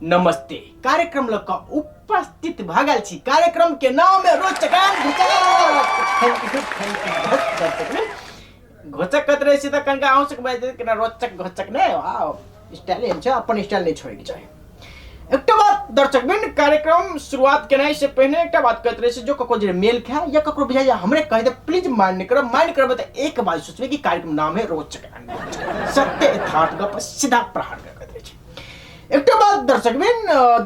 नमस्ते। कार्यक्रम लोग का उपस्थित भागल छी। कार्यक्रम के नाम है रोचकान घोचक कत रहे त कनका आवश्यक बाजे कि रोचक घोचक नै वाओ स्टाइल छ अपन स्टाइल नै छोड़े के चाहिए। एक बात दर्शक बिन कार्यक्रम शुरुआत करने से पहले एक बात कहते रहे जो कको जे मेल खाए या कको बुझाए हमरे कह दे प्लीज माइंड करब त एक बात सोचबे कि कार्यक्रम नाम है रोचक सत्य यथार्थ गप सीधा प्रहार करते रहे। एक बात दर्शक बिन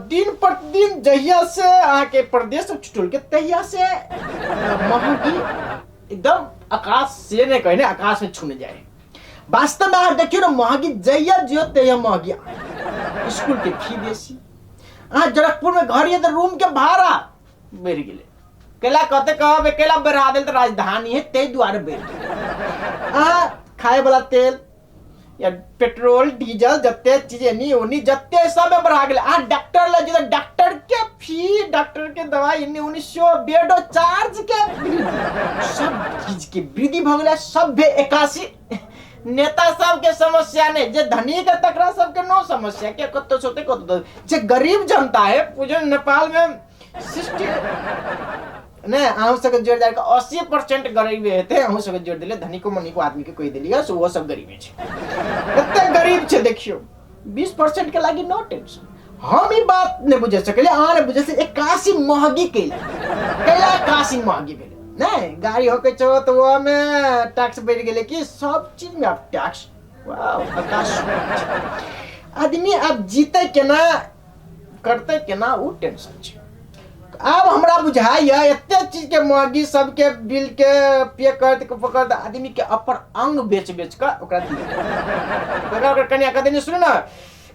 दिन प्रतिदिन जहिया से आके प्रदेश छुटुल के तहिया से महंगी एकदम आकाश से ने कहने आकाश में छूने जाए। वास्तव में देखियो ना महंगी जहिया जियो तहिया महंगी स्कूल के फी बेसी जनकपुर में घर तो रूम के भाड़ा बढ़ गए केला कहते कहब केला बढ़ा दिल तो राजधानी है ते द्वारे बढ़ खाए वाला तेल या पेट्रोल डीजल जत्ते चीजें नहीं होनी जत्ते सब में बढ़ा गए डॉक्टर लगे तो डॉक्टर के फी डॉक्टर के दवाई 1900 बेड चार्ज के सब चीज के वृद्धि भ गए। सब 81 नेता सब के समस्या ने जे धनी के तकरा सब के नो समस्या के कतो सोते कतो जे गरीब जनता है पूजन नेपाल में 60 ने आउ सब जोड़ जाए 80% गरीब है आउ सब जोड़ दिले धनी को मनी को आदमी के कोई दिलिया सो वो सब गरीब है एते गरीब छे देखियो 20% के लागी नो टेंशन। हम ई बात ने बुझे सकले आने बुझे से 81 महंगी केला 81 महंगी भेले नहीं गाड़ी होके चो तो वो में टैक्स बढ़ गए कि सब चीज में आप टैक्स वाओ आकाश आदमी अब जीते केना करते केना वो टेंशन छै। अब हमरा बुझाइए एते चीज के महंगी सबके बिल के पे कर पकड़ आदमी के अपन अंग बेच के ओकरा दिए कन्या कहते नहीं सुनो ना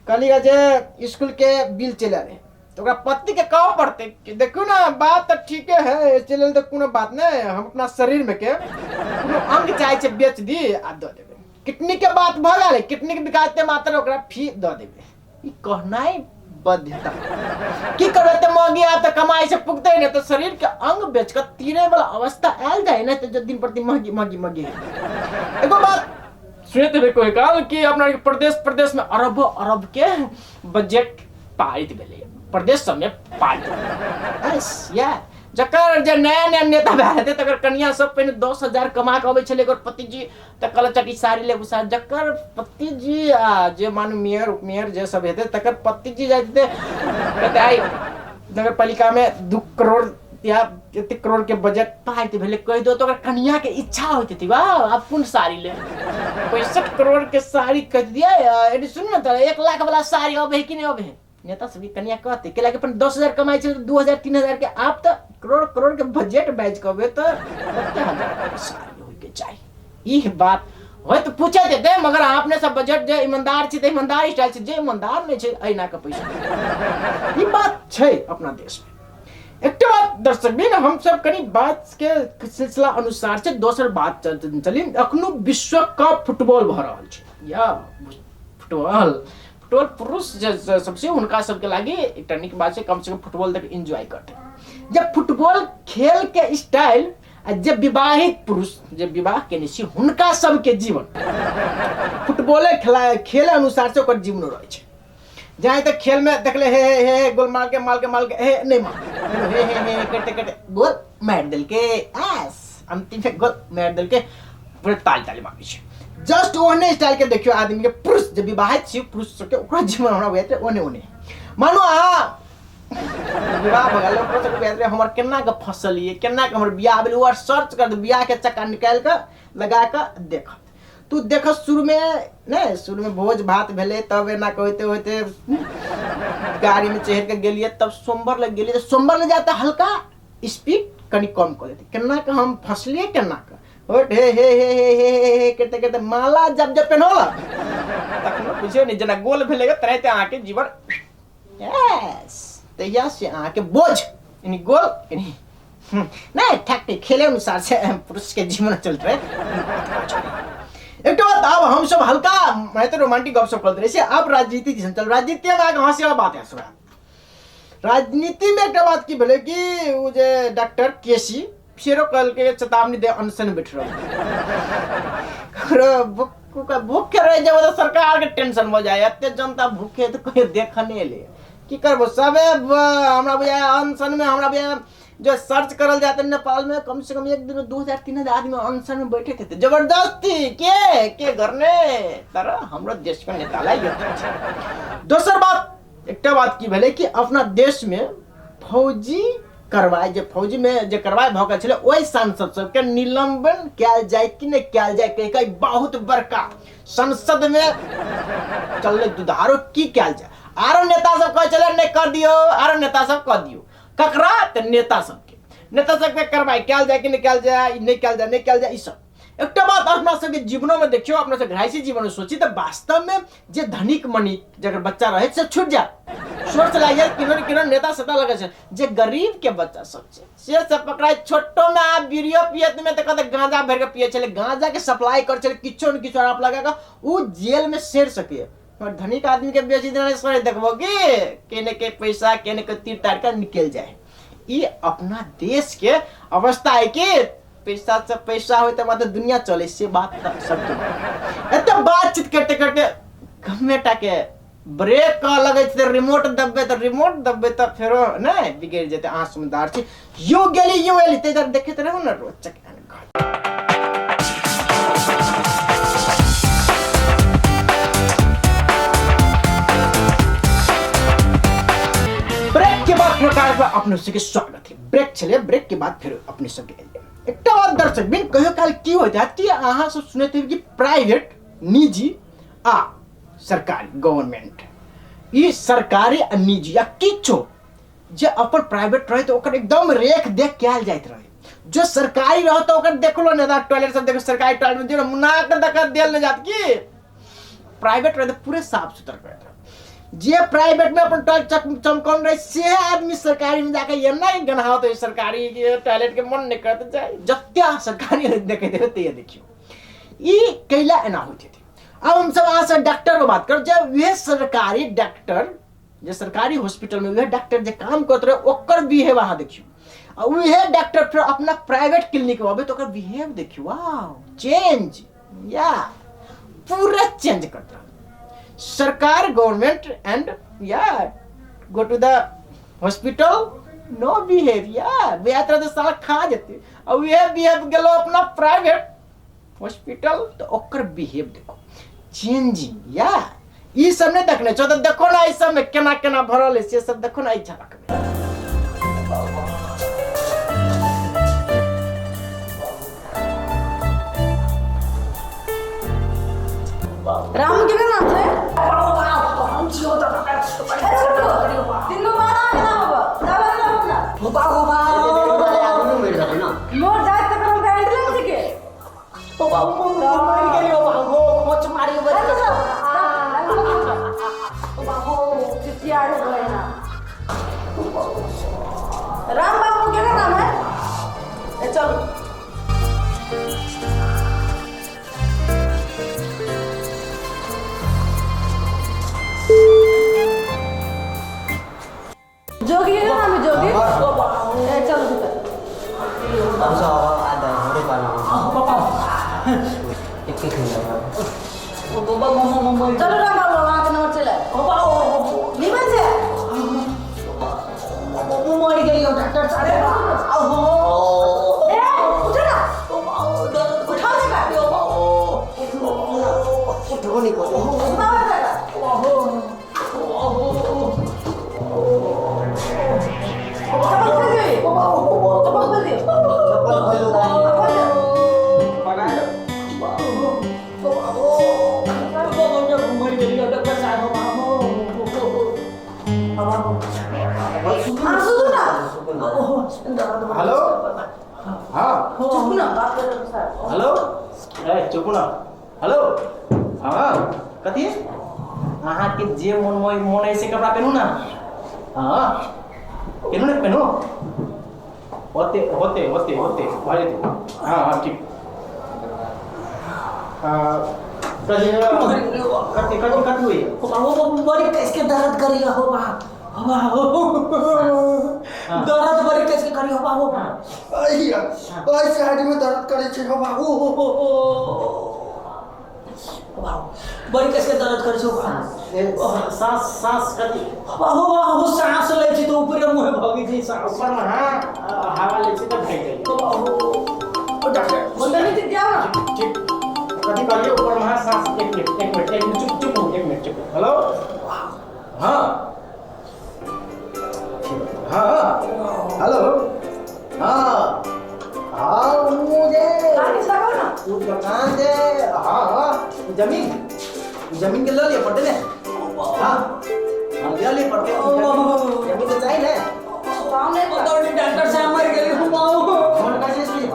कल जे स्कूल के बिल चले रहे तो पति के कहो पड़ते कि देखो ना बात तो ठीक है चले तो कोनो बात नहीं हम अपना शरीर में के अंग चाहे छे बेच दी आ दे देबे किडनी के बात भ गेले किडनी के बिकाते मात्र ओकरा फी द देबे ई कहनाई बाध्यता की करबे त महंगी आ त कमाई से पुगते नहीं तो शरीर के अंग बेच के तीरे वाला अवस्था आयल जाए ना तो दिन प्रति महंगी एगो बात सुनते हुए कोई कहा कि अपना प्रदेश में अरब के बजट पारित भेले प्रदेश सब में पारित या जकर जे नया नेता भए तकर कन्या सब पहले 10,000 कमा के अबै छले एकर पति जी त कल चटी साड़ी ले उसा जकर पति जी जे मानु मेयर उपमेयर जे सब हेते तकर पति जी जाते कहते आई नगर पालिका में 2 करोड़ या 3 करोड़ के बजट पाइते भेले कह दो तो कन्या के इच्छा होती थी वाह आप कौन साड़ी ले 65 करोड़ के साड़ी कह दिया एडी सुन ना त 1 लाख वाला साड़ी अबे कि नहीं अबे नेता सभी कन्या कहते के लागे 10,000 कमाई छे 2,000 3,000 के आप तो करोड़ के बजट बैच कहबे तो 70,000 साड़ी होय के चाहिए। ई बात होय तो पूछे देते मगर आपने सब बजट जे ईमानदार छी त ईमानदार स्टाइल छै जे ईमानदार नहीं छै ऐना के पैसा ई बात छै अपना देश में। एक बात दर्शक भी ना हम सब कनी बात के सिलसिला अनुसार से दोसर बात चली अखनो विश्व कप फुटबॉल भ रहल छै या फुटबॉल पुरुष सबसे उनका सबके लागी एक नीक बात है कम से कम फुटबॉल तक एंजॉय करते जब फुटबॉल खेल के स्टाइल जब विवाहित पुरुष जब विवाह केने छी हुनका सबके जीवन फुटबॉल खेल अनुसार से ओकर जीवन रहे छै जहाँ तक खेल में देखले हे गोल मार के हे नहीं मार हे करते गोल मार दिल के एस अंतिम में गोल मार दिल के पूरे ताली मारी छै जस्ट ओने स्टाइल के देखियो आदमी के पुरुष जब विवाहित छी पुरुष के ओकरा जीवन हमरा होय त ओने मानो विवाह भगल ओकरा से कहत रे हमर केना के फसलिए केना के हमर बियाह भेल और सर्च कर दे बियाह के चक्का निकाल के लगा के देखत तू देख शुरू में भोज भात भेले तब एना कहते होते गाड़ी में चढ़ के गेलिए तब सोमवार लग गेलिए सोमवार ले जाता हल्का स्पीड कनी कम कर देते केना के हम फसलिए केना के हे कहते माला जब पहनोला तखनो बुझियो नहीं जना गोल भेले तरह आके जीवन यस तैया से आके बोझ यानी गोल यानी नहीं ठक खेले अनुसार से पुरुष के जीवन चल रहे एक बात अब हम सब हल्का मैं तो रोमांटिक गपशप करते रहे अब राजनीति चल राजनीति में आगे हंसी वाला बात है सुना राजनीति में एक बात की बोले कि वो जो डॉक्टर केसी फेरो कल के चेतावनी दे अनशन बैठ भूखे रह जाए तो सरकार के टेंशन हो जाए इतने जनता भूखे तो कोई देखने ले की करबो सबे हमरा बुझाय अनशन में हमरा बुझाय जो सर्च करल जाते नेपाल में कम से कम एक दिन में 2000-3000 आदमी अनशन में बैठे थे जबरदस्ती के करने तरह हमरा देश में नेता लाई दोसर बात एकटा बात की भेले कि अपना देश में फौजी करवाए जे फौजी में जे करवाए भौका छले ओई सांसद सब के निलंबन कैल जाय कि नहीं कैल जाय कई बहुत बड़का संसद में चलले दुधारो की कैल जाय आरो नेता सब कह चले नहीं कर दियो आरो नेता सब कह दियो ककरा त नेता सबके करवाई कैल जाय कि नहीं कैल जाय ई सब एकटा बात अपना सबके जीवनों में देखियो अपना सब घायसी जीवन में सोची तो वास्तव में जे धनिक मनी जगर बच्चा रहे से छूट जा सोच ला यार किनो नेता सता लगे छे जे गरीब के बच्चा सब छे से सब पकड़ाई छोटो में आ बीड़ियो पियत में त कहते गांजा भर के पिए छले गांजा के सप्लाई कर छले किछो न किछो आप लगाका उ जेल में शेर सके और धनिक आदमी के बेची देने से देखबो कि केने के पैसा केने के तीर तार का निकल जाए ये अपना देश के अवस्था है कि पैसा से पैसा हो तो मतलब दुनिया चले से बात सब एते बातचीत करते करते गमेटा के ब्रेक का लगे थे रिमोट दबे तो फेरो नहीं बिगड़ जेते आ समझदार छी यो गेली ते इधर देखे रहो ना रोचक प्रकार में अपने सबके स्वागत है ब्रेक चले ब्रेक के बाद फिर अपने सबके एकटा बात दर्शक बिन कहियो काल की होता है कि अहाँ सब सुने थे कि प्राइवेट निजी आ सरकारी गवर्नमेंट ई सरकारी आ निजी या किछो जे अपन प्राइवेट रहे तो ओकर एकदम रेख देख कैल जाइत रहे जो सरकारी रहो तो ओकर देखलो ना टॉयलेट सब देखो सरकारी टॉयलेट में जो मुनाक दका देल न जात की प्राइवेट रहे तो पूरे साफ सुथरा करत जे प्राइवेट में अपन टॉयलेट चमकौन रहे से आदमी सरकारी में जाके ये नहीं गनहाओ तो सरकारी के टॉयलेट के मन नहीं करते जाए जत्या सरकारी देखे थे ते देखियो ई कैला एना होते थे अब हम सब आज से डॉक्टर को बात कर जब वे सरकारी डॉक्टर जे सरकारी हॉस्पिटल में वे डॉक्टर जे काम करते रहे ओकर बिहेव वहां देखियो और वे डॉक्टर फिर अपना प्राइवेट क्लिनिक में आवे तो ओकर बिहेव देखियो वाओ चेंज या पूरा चेंज करता सरकार government and go to the hospital no behavior वे आते तो साला खा जाते और वे बिहेव गेलो अपना प्राइवेट हॉस्पिटल तो ओकर बिहेव देखो चेंजिंग या ई सब नहीं देखने छो तो देखो ना ई सब में केना केना भरल है से सब देखो ना ई झलक राम के नाम से हम जियो तो तीनों बार आ गया होगा होगा मेरे जाते ना मोर जात तक हम हैंडल में के ओ बाबू मार के लियो बाबू मोच मारी बस ओ बाबू चिचिया हो गए ना राम बाबू क्या नाम है ए चल जोगी है नाम है जोगी ए चल बाबू ada hari pana बाबा एक एक ओ बाबा मम्मा चलो राम बाबू वहां के नंबर चले ओ बाबू निमन से बाबू मर गई डॉक्टर साहब ओहो ए उठ ना ओ बाबू दर्द उठा दे ओ बाबू उठो नहीं को उठा दे ओहो हेलो हाँ चुप ना बात कर रहे सर हेलो ए चुप ना हेलो हाँ कथी अहाँ के जे मन ऐसे कपड़ा पहनू ना हाँ पहनू ना पहनू होते भाई हाँ ठीक कथी हुई बाबू बड़ी कैसे दर्द करी हो दर्द बड़ी कैसे करी हो बाबू साइड में दर्द करे छे हो बाबू बड़ी कैसे दर्द कर छो सांस सांस कति बाबू सांस ले छी तो ऊपर मुंह भागी छी सांस ऊपर में हवा ले छी तो भाग जाई ओ डॉक्टर बोलते नहीं थी क्या ना ठीक कति करिए ऊपर में सांस एक मिनट चुप हेलो हाँ हाँ हेलो हाँ हाँ मुझे किस लगा ना वो दुकान से हाँ जमीन के ले लिए पड़ते ने हाँ ले लिए पड़ते जमीन तो चाहिए ना सामने तो डॉक्टर साहब मर गए हो बाबू फोन कर से सुनिए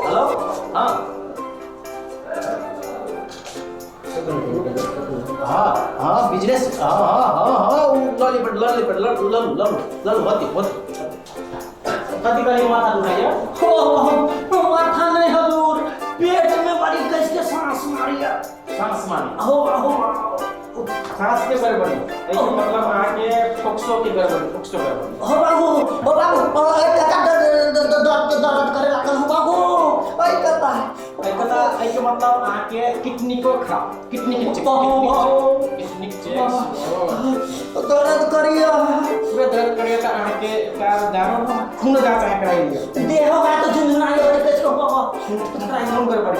हेलो हाँ हाँ बिजनेस हाँ होती कति कति माथा दुखाइयो माथा नहीं हजूर पेट में बड़ी कैसे सांस मारिया सांस मारी हो सांस के गड़बड़ी ऐसे मतलब आके फोक्सो की गड़बड़ी हो बाबू दर्द करे लागल हो बाबू ओए कता ऐसे मतलब आके किडनी को खराब किडनी की दर्द करिया पूरे दर्द करिए तो आके का जानो खून जांच है कराइए देह में तो झुंझुनाई होते कैसे हो बाबा खून गड़बड़ी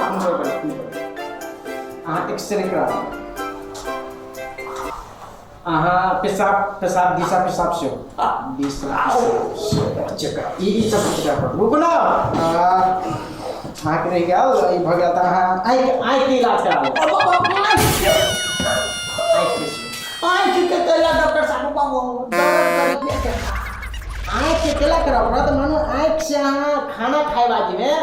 एक्सरे करा पेशाब दिशा से चेक ई सब चेक कर रुको ना के रह गया ई भ गया था आई के इलाज करा आई के कला डॉक्टर साहब बाबू आँख के केला करा पड़ा तो मानो आँख से खाना खाए बाजी में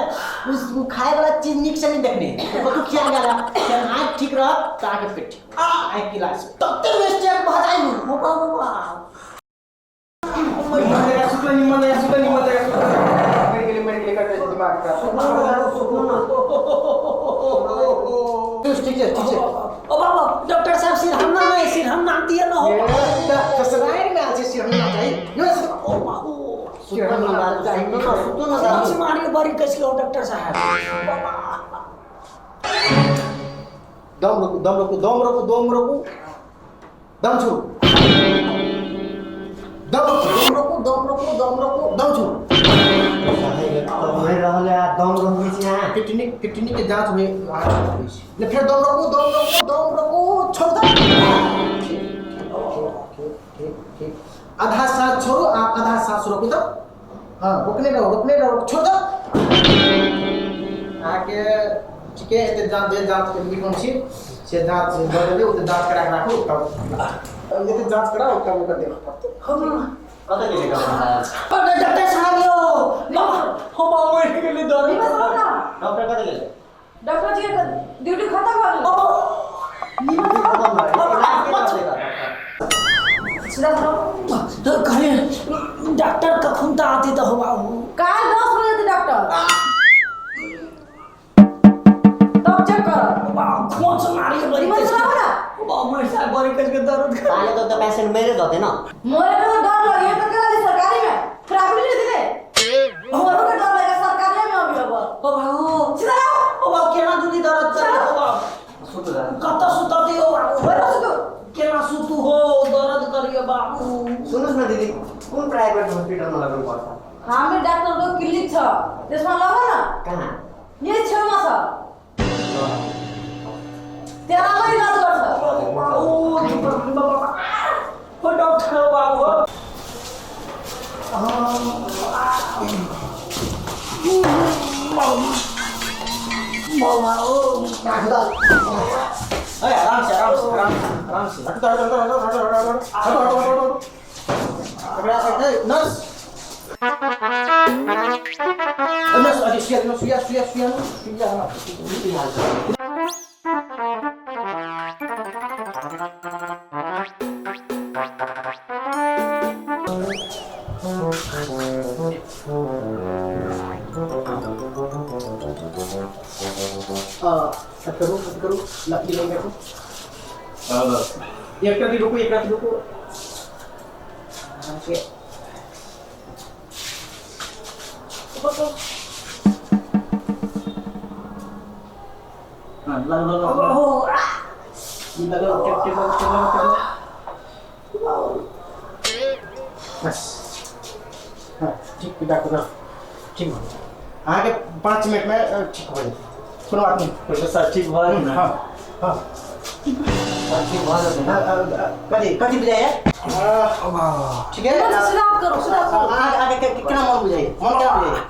उस खाए वाला चीज निक से नहीं देखने तो क्या करा आँख ठीक रहा तो आगे पेट ठीक आँख की इलाज तब तक मिस्टेक भजाई हो बाबू मेरे के लिए करते दिमाग का ठीक है ओ बाबा डॉक्टर साहब सिरहन्ना नहीं सिरहन्ना दिया ना हो कसराइन में आज सिरहन्ना चाहिए ओ बाबू सिरहन्ना चाहिए तो सुतो ना सांस मारी बड़ी कैसे हो डॉक्टर साहब दम रोको दम छोड़ो दम छोड़ो मैं रहले आ दम रोकी छी हां किडनी के जांच में ले फिर दम रोको छोड़ दो ठीक आधा सांस छोड़ो आधा सांस रोको तो हां रोकने रहो छोड़ दो आके ठीक है ते जांच के लिए कौन सी से जांच दे वो जांच करा के रखो तब ये जांच करा और तब कर दे कता के लेकर अरे डॉक्टर साहब यो हम मर के लिए दर्द डॉक्टर कता गेले डॉक्टर जी का ड्यूटी खत्म हो गई निमन खत्म भए सीधा करो तो करे डॉक्टर कखन त आते त हो बाबू काल 10 बजे थे डॉक्टर तब चेक करो बाबू खोज मारी बड़ी निमन से रहो ना बाबू मेरे साथ बड़ी कैसे दर्द ताले तो पेशेंट मेरे होते ना मोरे को डर लगे तो करा सरकारी में फिर आप नहीं देते मोरे को डर लगे सरकारी में अभी अब ओ बाबू सीधा ओ बाबू केना दुनी दर्द कर ओ बाबू सुतो जा कत सुत दियो बाबू बड़ा सुतो केना सुतु हो दर्द करियो बाबू सुन्नुस् न दिदी कुन प्राइभेट हस्पिटलमा लाग्नु पर्छ हामी डाक्टर को क्लिनिक छ त्यसमा लगा ना कहाँ ये छेउमा छ त्यहाँमै इलाज गर्छ ओ डॉक्टर बाबू अरे आराम से हटो नर्स अरे सुइया करो लकी लेंगे को एक रात रुको हां लग ये लगा टेप बस हाँ ठीक है डॉक्टर ठीक है आगे 5 मिनट में ठीक हो जाएगा सुनो बात नहीं प्रोफेसर ठीक भए न हाँ हाँ ठीक भए कति बुझाइए ठीक है सुधार करो आगे कितना मन बुझाइए मन क्या बुझाइए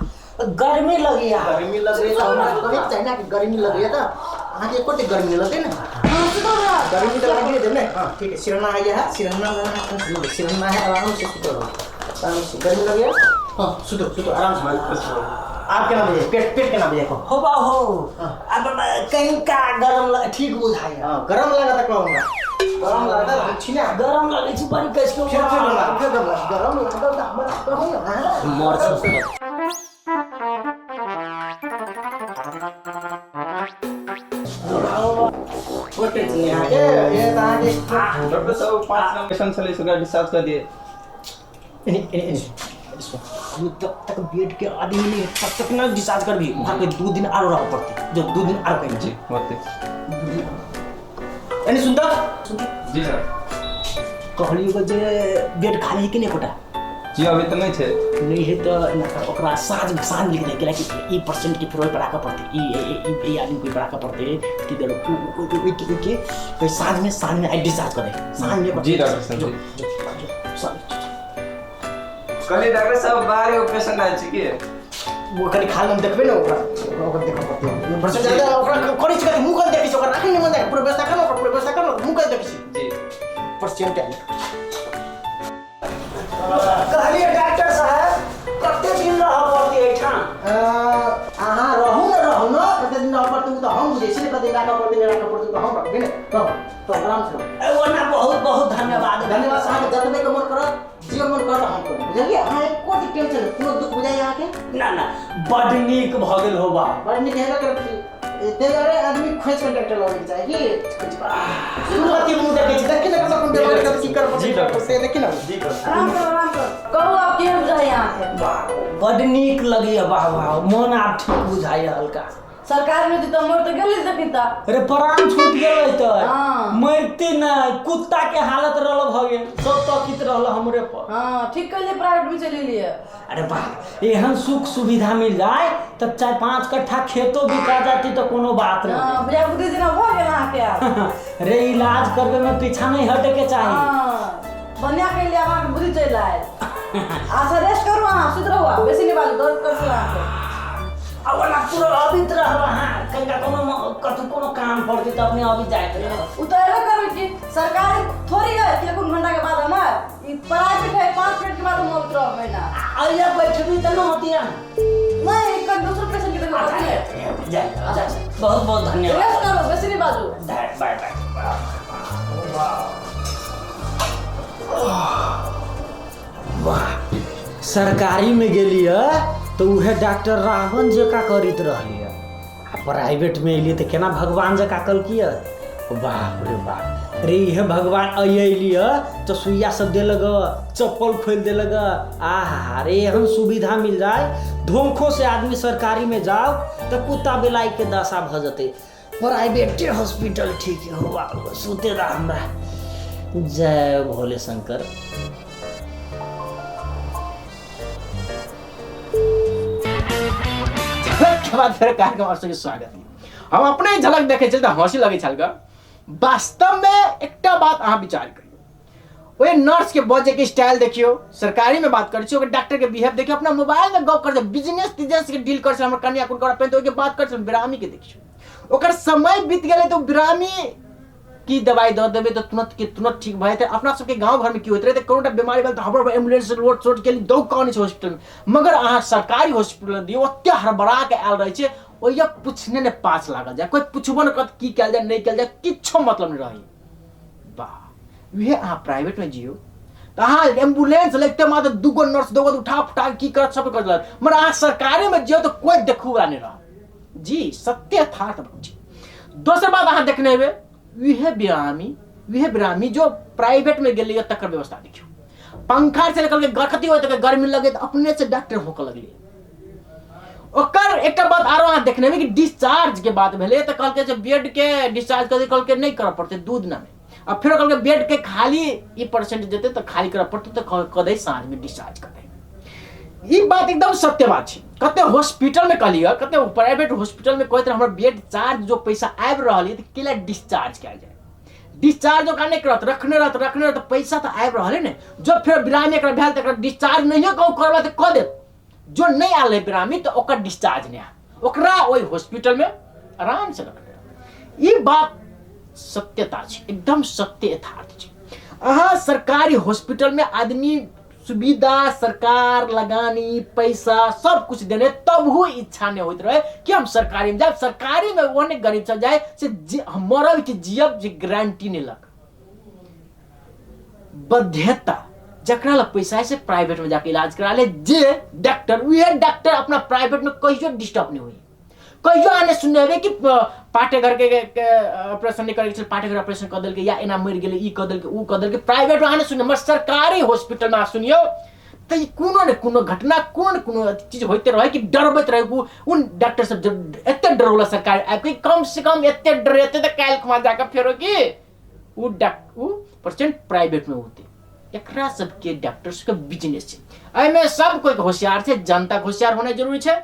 गर्मी लगी यार गर्मी लग रही है तो नहीं चाहिए ना कि गर्मी लग रही है तो आगे कोटे गर्मी लगे ना गर्मी तो लगी है जब ने हाँ ठीक है सिरना है ये है सिरना है आराम से सुतो आराम से गर्मी लगी है हाँ सुतो आराम से आप क्या नाम है पेट के नाम है हो बा हो अब कहीं का गरम ठीक बुझाए हाँ गरम लगा था कहूँगा गरम लगा था छिना गरम लगे छी बड़ी कस के गरम लगा था कहूँगा मर कोई टेंशन नहीं है ये आगे डॉक्टर साहब 5 नंबर पेशेंट से इसका डिस्चार्ज कर दिए ये तब तक बेड के आदमी नहीं तब तक ना डिस्चार्ज कर भी वहाँ पे 2 दिन और रह पड़ती जो 2 दिन और कहीं जी होते यानी सुनता जी सर कहलियो कि जे बेड खाली है कि नहीं कोटा जी अभी तो नहीं थे नहीं है तो ना ओकरा साँझ लिख दे कि % की फिर पढ़ा का पड़ते ई आदमी कोई पढ़ा का पड़ते कि दे के साँझ में आई डिस्चार्ज करे साँझ में जी डॉक्टर साहब कल डॉक्टर साहब बाहर एगो पेशेंट आयल छी कि वो कनी खाल हम देखबे ना ओकरा देखा पड़ते हैं बरसे ज्यादा ओकरा करी छ मुंह कर देखि छ ओकरा राखि नहीं मन जाए पूरा व्यवस्था करनो मुंह कर देखि जी परसेंट आयल कहलिए डॉक्टर साहब कते दिन रह पड़ती है ठाम अहाँ रहू न कते दिन रह पड़ते तो हम बुझे छी कते राखा पड़ते तो हम रखबे न तो आराम से वरना बहुत धन्यवाद धन्यवाद साहब जतबे के मन करत जे मन करत हम करब बुझलिए अहाँ एको टेंशन कोनो दुख बुझाइ अहाँ के ना बड नीक भ गेल होबा बड़ नीक हेबे करत ते अरे आदमी खोज के डॉक्टर लगे चाहिए सुनती मुंह देखे छी देखि ना सब बीमारी का की कर जी डॉक्टर से देखि ना जी आराम करो कहो आप केहन बुझाइ यहाँ के बड नीक लगी वाह मन आप ठीक बुझाइए हल्का सरकार में तो मोर तो गेली देखिता अरे प्राण छूट गेल तो हाँ। मरते ना कुत्ता के हालत रहल भ गेल सब तकित रहल हमरे पर हां ठीक कइले प्राइवेट में चली लिए अरे वाह एहन सुख सुविधा मिल जाए तब 4-5 कट्ठा खेतो बिका जाती तो कोनो बात हां नहीं बुझा बुद्धि दिन भ गेल अहाँ के आप रे इलाज करबे में पीछा नहीं हटे के चाहिए हां बनिया के लिए अहाँ के बुद्धि चल आए आशा रेस्ट करू अहाँ सुत रहू बेसी नहीं बाल दर्द कर से अहाँ के अवला पूरा अभी तरह रहा कहीं कोनो काम पड़ती तो अपने अभी जाए उतारे करो कि सरकारी थोड़ी है कि 1 घंटा के बाद हमार ई प्राइवेट है 5 मिनट के बाद हम उतर महीना आइया बैठबी तो न होती है नहीं एक दूसरे पेशेंट की देखो होती है जाए बहुत धन्यवाद रेस्ट करो बेसी नहीं बाजू बाय वाह सरकारी में गेली है तो उहे डॉक्टर रावण जका करित रहली है प्राइवेट में एलिए तो केना भगवान जका कल किया बाप रे बाप रे ये भगवान अयली है तो सुइया सब दे लगा चप्पल खोल दे लगा आहा रे एहन सुविधा मिल जाए धोखों से आदमी सरकारी में जाओ तो कुत्ता बिलाई के दशा भ जते प्राइवेट हॉस्पिटल ठीक हुआ सुते रहा हमरा जय भोले शंकर के बाद फिर कार्यक्रम और स्वागत है हम अपने झलक देखे चलते हंसी लगे छलगा वास्तव में एकटा बात अहाँ विचार करियो ओए नर्स के बजे के स्टाइल देखियो सरकारी में बात करै छी ओकर डॉक्टर के बिहेव देखियो अपना मोबाइल में गप कर बिजनेस के डील कर हमर कन्या कुल कर पे तो के बात कर बिरामी के देखियो ओकर समय बीत गेले तो बिरामी की दवाई दे देबे तो तुरंत ठीक भए थे अपना सबके गांव घर में की होत रहे कोनोटा बीमारी भेल तो हबर एम्बुलेंस रोड छोड़ के दौड़ कानी छै हॉस्पिटल में मगर अहाँ सरकारी हॉस्पिटल दियो ओते हड़बड़ा के आयल रहे छै ओया पूछने ने पास लागल जाय कोई पुछबो न कत की कैल जाय नहीं कैल जाय किछो मतलब नहीं रही वाह वे अहाँ प्राइवेट में जियो तो अहाँ एम्बुलेंस लगते मात्र दूगो नर्स दोगो उठा फुटा की करत सब कर मगर अहाँ सरकारी में जियो तो कोई देखुवा नहीं रहा जी सत्य था दोसर बात अहाँ देखने हुए वह बिरामी जो प्राइवेट में गेली तकर व्यवस्था देखियो पंखा से निकल के गरखती हो तो गर्मी लगे तो अपने से डॉक्टर होकर लगली ओकर एक बात आरो अहाँ देखने में कि डिस्चार्ज के बात भेले तो कहलके जे बेड के डिस्चार्ज कर कहलके नहीं करऽ पड़ते दूध ना में अब फिर कहलके बेड के खाली ई परसेंट देते तो खाली करऽ पड़ते तो कदे साँझ में डिस्चार्ज कर दे। ई बात एकदम सत्य बात है। कते हॉस्पिटल में कहलिए कते प्राइवेट हॉस्पिटल में कहते हमारा बेड चार्ज जो पैसा आबि रहल है तो केला डिस्चार्ज कयल जाए। डिस्चार्ज ओकरा नहीं करत रखने रहत पैसा तो आबि रहल है ने जब फिर बिरामी एकरा भेल त डिस्चार्ज नहीं कहूँ करबा तो कह दे जो नहीं आल है बिरामी तो ओकर डिस्चार्ज नहीं ओकरा वही हॉस्पिटल में आराम से रखने। ये बात सत्यता है एकदम सत्य यथार्थ है। अहाँ सरकारी हॉस्पिटल में आदमी सुविधा सरकार लगानी पैसा सब कुछ देने तब हो इच्छा नहीं होते रहे कि हम सरकारी में जाए। सरकारी में वो नहीं गरीब सब जाए से हमारा भी जियब जी गारंटी नहीं लग बाध्यता जकरा ला पैसा से प्राइवेट में जाके इलाज करा ले जे डॉक्टर वह डॉक्टर अपना प्राइवेट में कहियो डिस्टर्ब नहीं हुई कहियो आने सुने कि पाटे घर के ऑपरेशन नहीं करे पाटे घर ऑपरेशन कर देलके या एना मर गेले ई कर देलके ऊ कर देलके प्राइवेट में आने सुने मगर सरकारी हॉस्पिटल में सुनियो तो कोनो ने कोनो घटना कोनो चीज होते रहे कि डरबत रहे उन डॉक्टर सब एते डरोला सरकार आपके कम से कम एते डरते तो काल खमा जाके फेरो कि ऊ परसेंट प्राइवेट में होते एकरा सबके डॉक्टर के बिजनेस है। एमे सब कोई होशियार है जनता होशियार होना जरूरी है।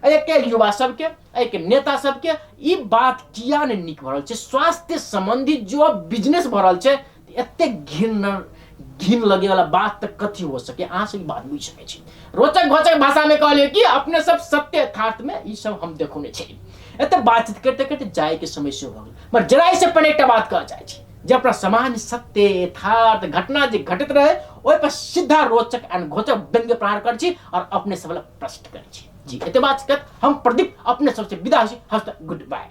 एक युवा सबके एक नेता सबके ई बात किया ने निक भरल छै स्वास्थ्य संबंधी जो बिजनेस भरल छै एते घिन लगे वाला बात तक कथी हो सके अहाँ से बात बुझ सके छी। रोचक घोचक भाषा में कहलिए कि अपने सब सत्य यथार्थ में ई सब हम देखोने छै एते बातचीत करते करते जाए के समय से हो गल मगर जरा से पहले एक बात कह जाए छी जे अपना समाज में सत्य यथार्थ घटना जे घटित रहे ओहि पर सीधा रोचक एंड घोचक व्यंग्य प्रहार कर छी और अपने सब प्रश्न कर छी जी एते बात हम प्रदीप अपने सबसे विदा छी। Good bye.